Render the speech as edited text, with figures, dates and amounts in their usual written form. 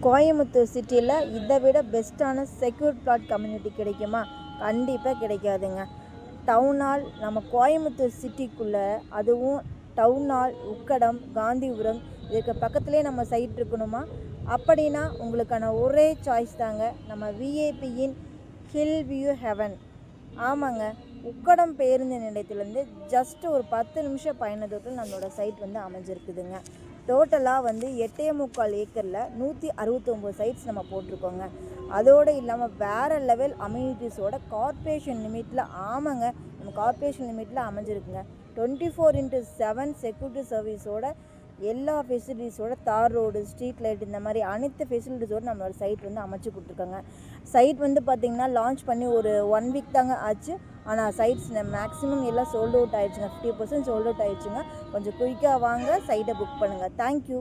கோயம்புத்தூர் சிட்டியில் இதை விட பெஸ்ட்டான செக்யூர் பிளாட் கம்யூனிட்டி கிடைக்குமா? கண்டிப்பாக கிடைக்காதுங்க. டவுன் ஹால் நம்ம கோயம்புத்தூர் சிட்டிக்குள்ளே, அதுவும் டவுன் ஹால், உக்கடம், காந்திபுரம் இதுக்கு பக்கத்துலேயே நம்ம சைட் இருக்கணுமா? அப்படின்னா உங்களுக்கான ஒரே சாய்ஸ் தாங்க நம்ம விஐபியின் ஹில் வியூ ஹெவன். ஆமாங்க, உக்கடம் பேருந்து நிலையத்திலேருந்து ஜஸ்ட் ஒரு 10 நிமிஷம் பயண தூரத்தில் நம்மளோட சைட் அமைஞ்சிருக்குதுங்க. டோட்டலாக 8.25 ஏக்கரில் 169 சைட்ஸ் நம்ம போட்டிருக்கோங்க. அதோடு இல்லாமல் வேறு லெவல் அம்யூனிட்டிஸோட கார்ப்பரேஷன் லிமிட்டில், ஆமாங்க நம்ம கார்ப்பரேஷன் லிமிட்டில் அமைஞ்சிருக்குங்க. 24/7 செக்யூரிட்டி சர்வீஸோட எல்லா ஃபெசிலிட்டிஸோட தார் ரோடு, ஸ்ட்ரீட் லைட் இந்த மாதிரி அனைத்து ஃபெசிலிட்டிஸோடு நம்மளோட சைட் அமைச்சு கொடுத்துருக்காங்க. சைட் பார்த்திங்கன்னா லான்ச் பண்ணி ஒரு 1 வீக் தாங்க ஆச்சு. ஆனால் சைட்ஸ் மேக்ஸிமம் எல்லாம் சோல்ட் அவுட் ஆயிடுச்சுங்க. 50% சோல்ட் அவுட் ஆயிடுச்சுங்க. கொஞ்சம் குயிக்காக வாங்க, சைட்டை புக் பண்ணுங்கள். தேங்க்யூ.